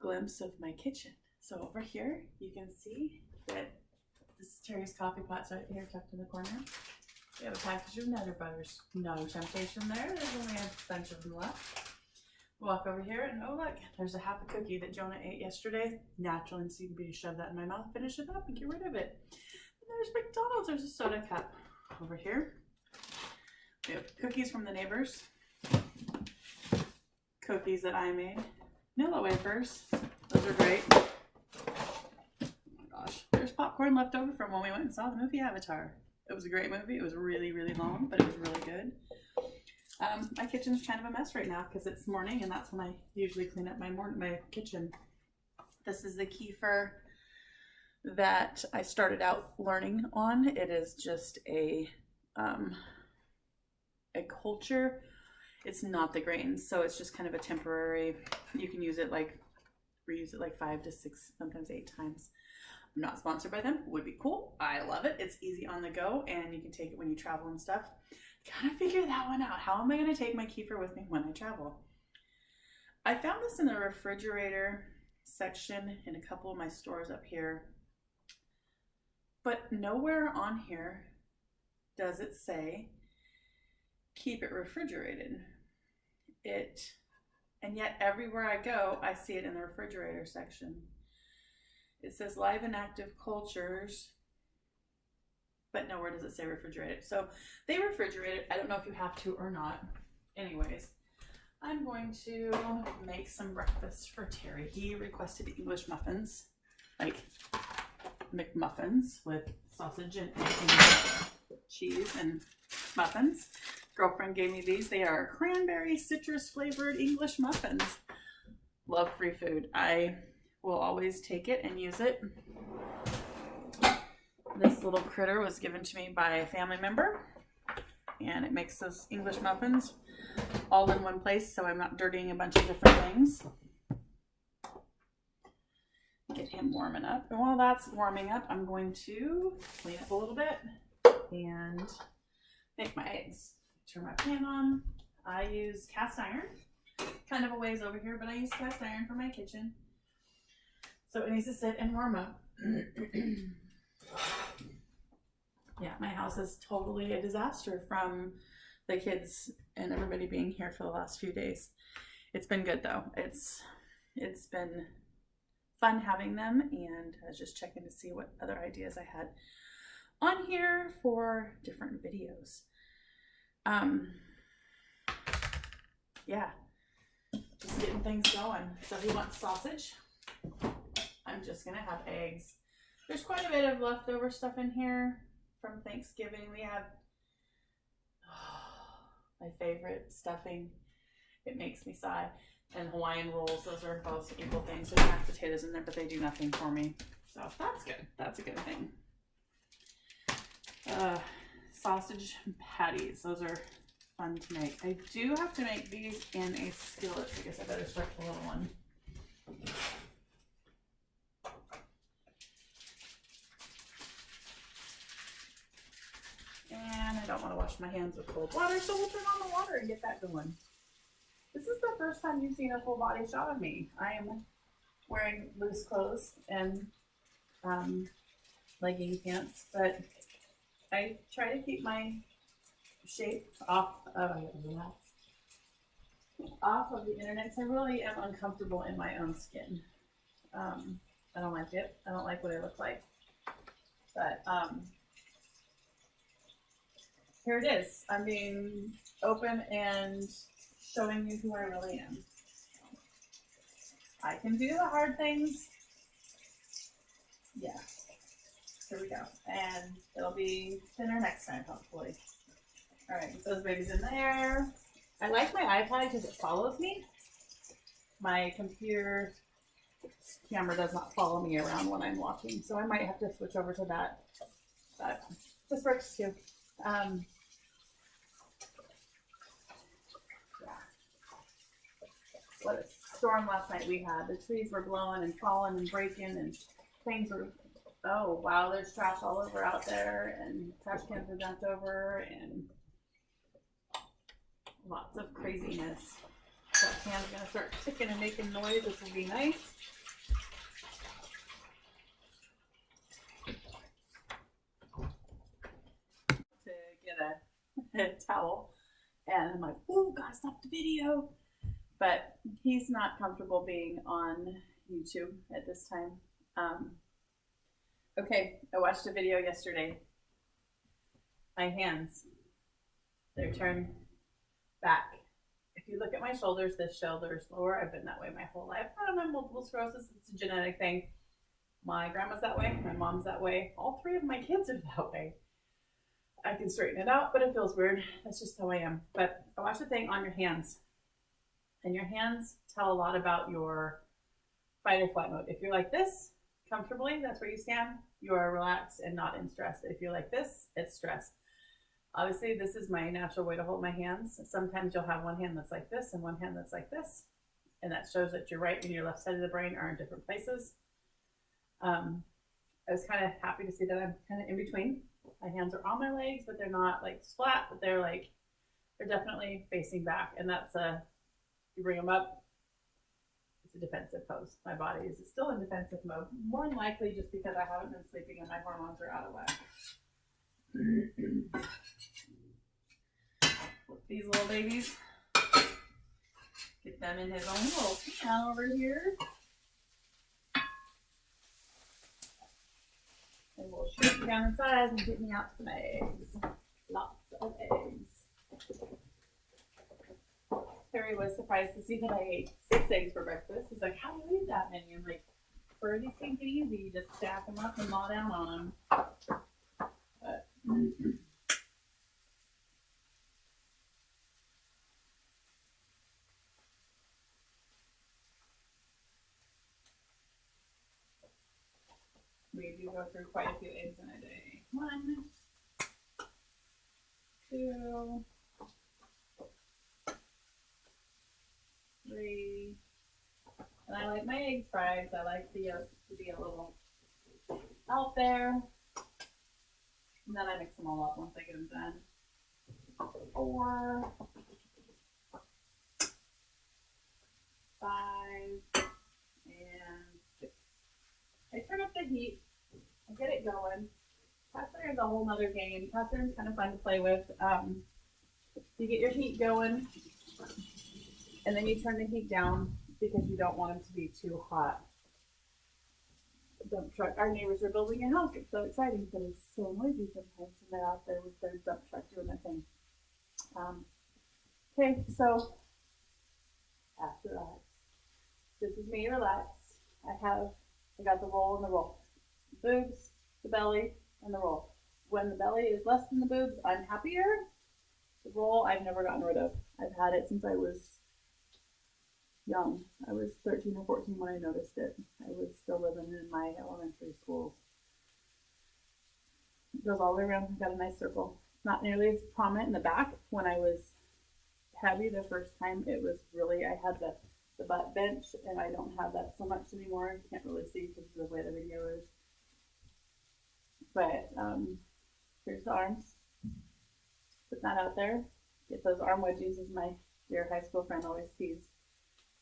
glimpse of my kitchen. So over here, you can see that this is Terry's coffee pot's right here tucked in the corner. We have a package of Nutter Butters. No temptation there. There's only a bunch of them left. Walk over here and oh look, there's a half a cookie that Jonah ate yesterday. Natural instinct would be to shove that in my mouth, finish it up, and get rid of it. And there's McDonald's. There's a soda cup over here. We have cookies from the neighbors. Cookies that I made. Nilla wafers. Those are great. Oh my gosh. There's popcorn left over from when we went and saw the movie Avatar. It was a great movie. It was really, really long, but it was really good. My kitchen's kind of a mess right now because it's morning and that's when I usually clean up my kitchen. This is the kefir that I started out learning on. It is just a culture. It's not the grains, so it's just kind of a temporary. You can use it reuse it like 5 to 6, sometimes 8 times. I'm not sponsored by them. Would be cool. I love it. It's easy on the go and you can take it when you travel and stuff. Gotta figure that one out. How am I gonna take my kefir with me when I travel? I found this in the refrigerator section in a couple of my stores up here, but nowhere on here does it say keep it refrigerated. And yet everywhere I go, I see it in the refrigerator section. It says live and active cultures, but nowhere does it say refrigerated. So they refrigerate it. I don't know if you have to or not. Anyways, I'm going to make some breakfast for Terry. He requested English muffins, like McMuffins with sausage and egg and cheese and muffins. Girlfriend gave me these. They are cranberry citrus flavored English muffins. Love free food. I will always take it and use it. This little critter was given to me by a family member, and it makes those English muffins all in one place, so I'm not dirtying a bunch of different things. Get him warming up. And while that's warming up, I'm going to clean up a little bit and make my eggs. Turn my pan on. I use cast iron. Kind of a ways over here, but I use cast iron for my kitchen. So it needs to sit and warm up. Yeah, my house is totally a disaster from the kids and everybody being here for the last few days. It's been good though. It's been fun having them, and I was just checking to see what other ideas I had on here for different videos. Yeah, just getting things going. So he wants sausage. I'm just gonna have eggs. There's quite a bit of leftover stuff in here from Thanksgiving. We have my favorite stuffing. It makes me sigh. And Hawaiian rolls. Those are both equal things. There's mashed potatoes in there, but they do nothing for me. So that's good. That's a good thing. Sausage patties. Those are fun to make. I do have to make these in a skillet. I guess I better start the little one. And I don't want to wash my hands with cold water, so we'll turn on the water and get that going. This is the first time you've seen a full body shot of me. I am wearing loose clothes and legging pants, but I try to keep my shape off of the internet because I really am uncomfortable in my own skin. I don't like it. I don't like what I look like. But here it is. I'm being open and showing you who I really am. I can do the hard things. Yeah. Here we go. And it'll be thinner next time, hopefully. All right, get those babies in there. I like my iPad because it follows me. My computer camera does not follow me around when I'm walking, so I might have to switch over to that. But this works too. Yeah. What a storm last night we had. The trees were blowing and falling and breaking, and things were, oh wow, there's trash all over out there, and trash cans were dumped over, and lots of craziness. Got hand's gonna start ticking and making noise, which will be nice. To get a towel, and I'm like, oh, gotta stop the video. But he's not comfortable being on YouTube at this time. Okay, I watched a video yesterday. My hands, they're turned back. If you look at my shoulders, this shoulder is lower. I've been that way my whole life. I don't have multiple sclerosis. It's a genetic thing. My grandma's that way. My mom's that way. All three of my kids are that way. I can straighten it out, but it feels weird. That's just how I am. But I watched a thing on your hands. And your hands tell a lot about your fight or flight mode. If you're like this, comfortably, that's where you stand, you are relaxed and not in stress. If you're like this, it's stressed. Obviously, this is my natural way to hold my hands. Sometimes you'll have one hand that's like this and one hand that's like this. And that shows that your right and your left side of the brain are in different places. I was kind of happy to see that I'm kind of in between. My hands are on my legs, but they're not like flat, but they're definitely facing back. And that's you bring them up, it's a defensive pose. My body is still in defensive mode, more than likely just because I haven't been sleeping and my hormones are out of whack. Flip these little babies, get them in his own little pan over here. And we'll shrink down in size and get me out some eggs. Lots of eggs. Harry was surprised to see that I ate 6 eggs for breakfast. He's like, how do you eat that many? I'm like, for these things easy, you just stack them up and gnaw down on them. But, we do go through quite a few eggs in a day. 1, 2, 3, and I like my eggs fried. I like the yolk to be a little out there, and then I mix them all up once I get them done. 4, 5, and 6. I turn up the heat. I get it going. Cast iron's a whole nother game. Cast iron's kind of fun to play with. You get your heat going. And then you turn the heat down because you don't want them to be too hot. Dump truck. Our neighbors are building a house. It's so exciting because it's so noisy sometimes when they're out there with their dump truck doing their thing. Okay, so after that, this is me relaxed. I got the roll and the roll. Boobs, the belly, and the roll. When the belly is less than the boobs, I'm happier. The roll, I've never gotten rid of. I've had it since I was young. I was 13 or 14 when I noticed it. I was still living in my elementary schools. It goes all the way around. Got a nice circle. Not nearly as prominent in the back. When I was heavy the first time, it was really, I had the butt bench, and I don't have that so much anymore. You can't really see because of the way the video is. But here's the arms. Put that out there. Get those arm wedgies, as my dear high school friend always teased,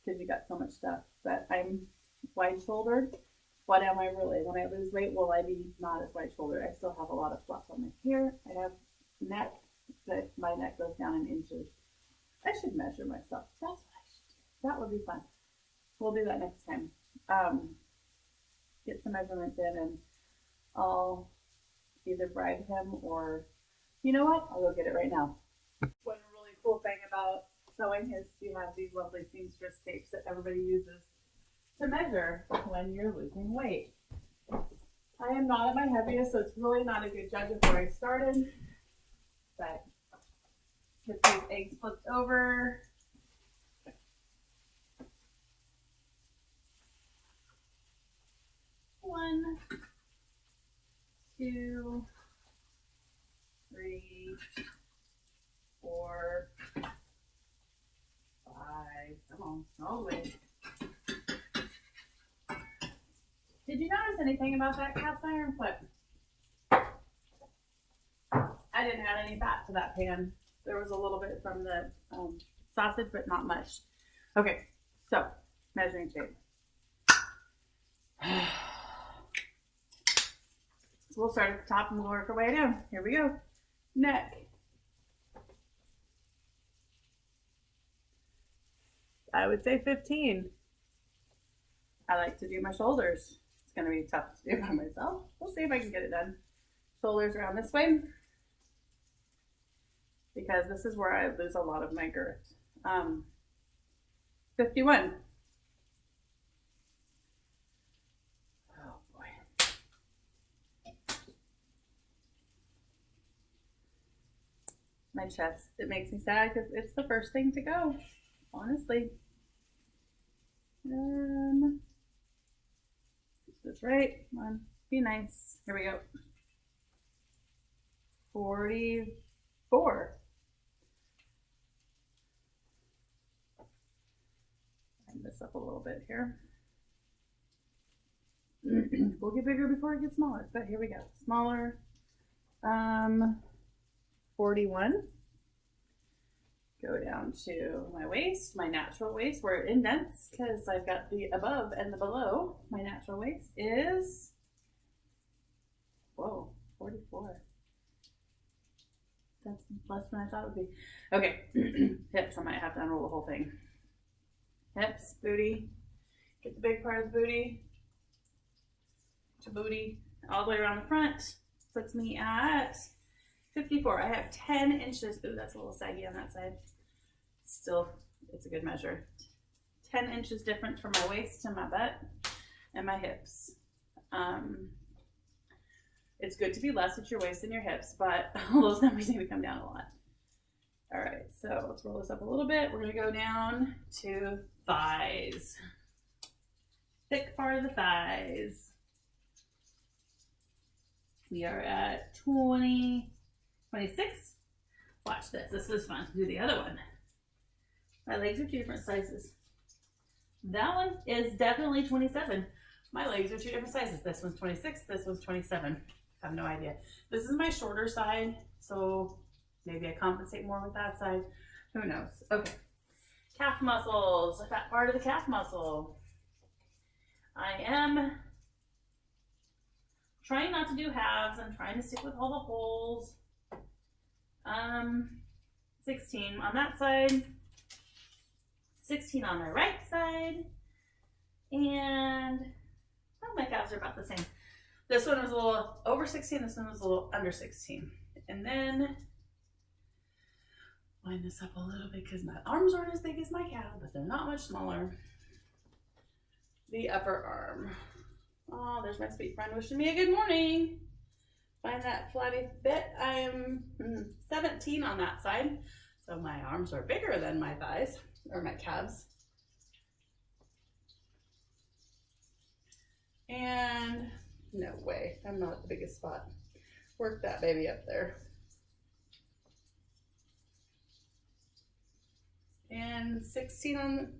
because you got so much stuff. But I'm wide-shouldered. What am I really? When I lose weight, will I be not as wide-shouldered? I still have a lot of fluff on my hair. I have neck, but my neck goes down in inches. I should measure myself. That's what I should do. That would be fun. We'll do that next time. Get some measurements in, and I'll either bribe him or, you know what? I'll go get it right now. One really cool thing about sewing is you have these lovely seamstress tapes that everybody uses to measure when you're losing weight. I am not at my heaviest, so it's really not a good judge of where I started. But get these eggs flipped over. One, 2, 3, 4, 5. Come on, all the way. Did you notice anything about that cast iron flip? I didn't add any fat to that pan. There was a little bit from the sausage, but not much. Okay, so measuring tape. So we'll start at the top and we'll work our way down. Here we go. Neck. I would say 15. I like to do my shoulders. It's going to be tough to do by myself. We'll see if I can get it done. Shoulders around this way, because this is where I lose a lot of my girth. 51. Oh boy. My chest, it makes me sad because it's the first thing to go, honestly. That's right. Come on, be nice. Here we go. 44. Line this up a little bit here. We'll get bigger before it gets smaller, but here we go. Smaller. 41. Go down to my waist, my natural waist, where it indents because I've got the above and the below. My natural waist is, whoa, 44. That's less than I thought it would be. Okay, hips, I might have to unroll the whole thing. Hips, booty, get the big part of the booty, to booty, all the way around the front. Puts me at 54. I have 10 inches. Ooh, that's a little saggy on that side. Still, it's a good measure. 10 inches difference from my waist to my butt and my hips. It's good to be less at your waist than your hips, but all those numbers need to come down a lot. All right, so let's roll this up a little bit. We're gonna go down to thighs. Thick part of the thighs. We are at 20, 26. Watch this, this is fun. Do the other one. My legs are two different sizes. That one is definitely 27. My legs are two different sizes. This one's 26, this one's 27. I have no idea. This is my shorter side, so maybe I compensate more with that side. Who knows? Okay. Calf muscles, the fat part of the calf muscle. I am trying not to do halves. I'm trying to stick with all the holes. 16 on that side, 16 on my right side, and oh, my calves are about the same. This one was a little over 16, this one was a little under 16. And then line this up a little bit because my arms aren't as big as my calf, but they're not much smaller. The upper arm. Oh, there's my sweet friend wishing me a good morning. Find that flabby bit. I am 17 on that side. So my arms are bigger than my thighs or my calves. And no way, I'm not the biggest spot. Work that baby up there. And 16 on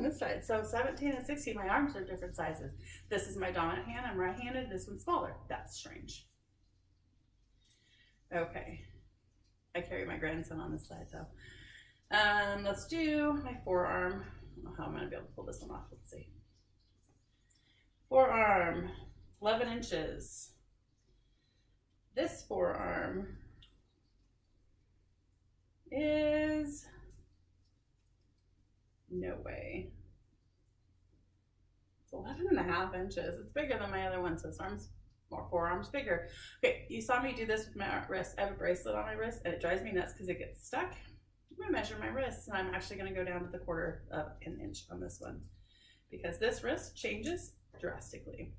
this side. So 17 and 16, my arms are different sizes. This is my dominant hand, I'm right-handed, this one's smaller. That's strange. Okay, I carry my grandson on this side though. Let's do my forearm. I don't know how I'm gonna be able to pull this one off, let's see. Forearm, 11 inches. This forearm is, no way. It's 11.5 inches. It's bigger than my other one, so this arm's more, forearm's bigger. Okay, you saw me do this with my wrist. I have a bracelet on my wrist and it drives me nuts because it gets stuck. I'm gonna measure my wrist and I'm actually gonna go down to the 1/4 of an inch on this one because this wrist changes drastically.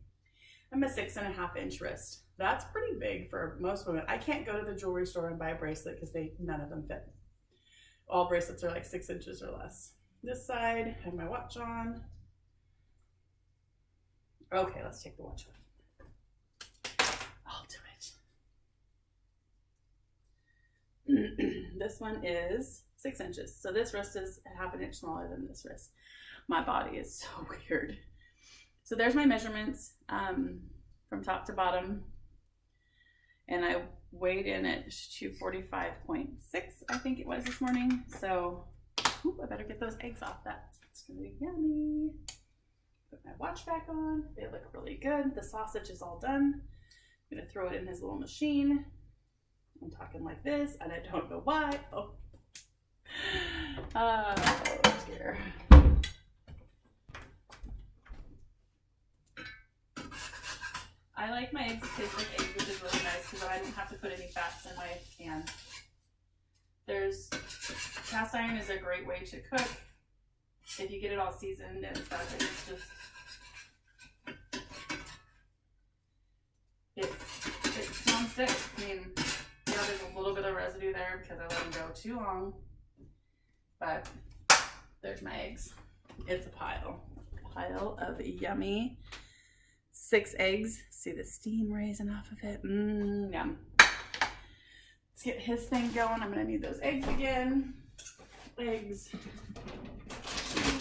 I'm a 6.5 inch wrist. That's pretty big for most women. I can't go to the jewelry store and buy a bracelet because none of them fit. All bracelets are like 6 inches or less. This side, I have my watch on. Okay, let's take the watch off. I'll do it. This one is 6 inches. So this wrist is 1/2 inch smaller than this wrist. My body is so weird. So there's my measurements from top to bottom. And I weighed in at 245.6, I think it was this morning. So I better get those eggs off. That It's gonna be yummy. Put my watch back on. They look really good. The sausage is all done. I'm gonna throw it in his little machine. I'm talking like this, and I don't know why. Oh, dear. I like my eggs to taste like eggs, which is really nice because I don't have to put any fats in my can. Cast iron is a great way to cook if you get it all seasoned and stuff, and it's just, it's non-stick. I mean, yeah, there's a little bit of residue there because I let them go too long, but there's my eggs. It's a pile of yummy 6 eggs. See the steam rising off of it. Yum. Let's get his thing going. I'm gonna need those eggs again. Eggs, cheese.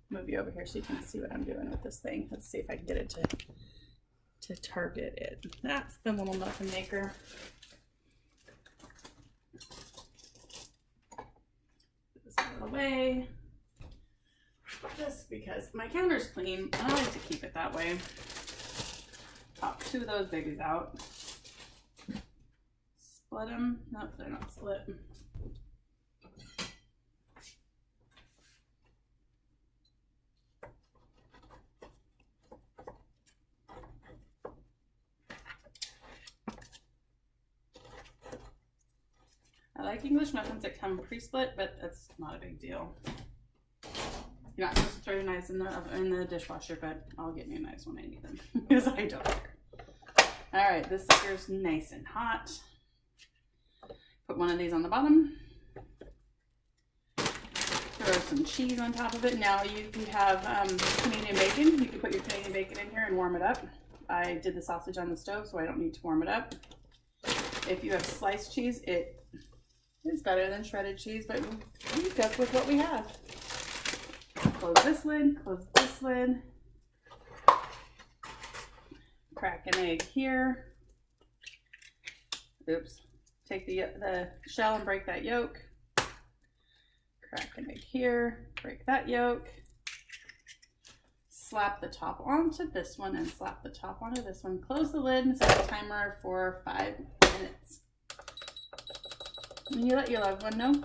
Move you over here so you can see what I'm doing with this thing. Let's see if I can get it to target it. That's the little muffin maker. Put this out of the way. Just because my counter's clean, and I like to keep it that way. Pop 2 of those babies out. Split them. Nope, they're not split. I like English muffins that come pre-split, but that's not a big deal. You're not supposed to throw your knives in the dishwasher, but I'll get new knives when I need them because I don't care. All right, this sucker's nice and hot. Put one of these on the bottom. Throw some cheese on top of it. Now, if you have Canadian bacon, you can put your Canadian bacon in here and warm it up. I did the sausage on the stove, so I don't need to warm it up. If you have sliced cheese, it is better than shredded cheese, but we cook with what we have. Close this lid, close this lid. Crack an egg here. Oops. Take the shell and break that yolk. Crack an egg here, break that yolk. Slap the top onto this one and slap the top onto this one. Close the lid and set the timer for 5 minutes. And you let your loved one know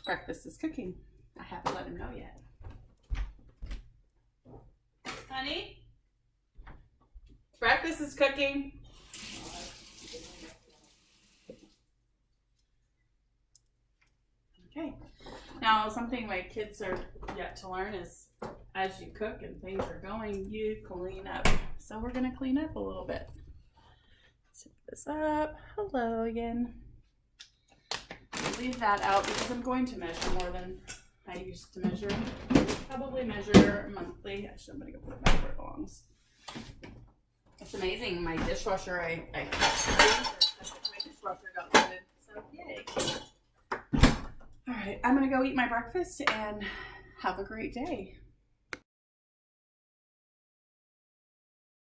breakfast is cooking. I haven't let him know yet. Honey, breakfast is cooking. Okay. Now, something my kids are yet to learn is as you cook and things are going, you clean up. So we're going to clean up a little bit. Set this up. Hello again. Leave that out because I'm going to measure more than I used to measure. Probably measure monthly. Actually, I'm going to go put it back where it belongs. It's amazing. My dishwasher, I my dishwasher got loaded. So, yay. All right, I'm going to go eat my breakfast and have a great day.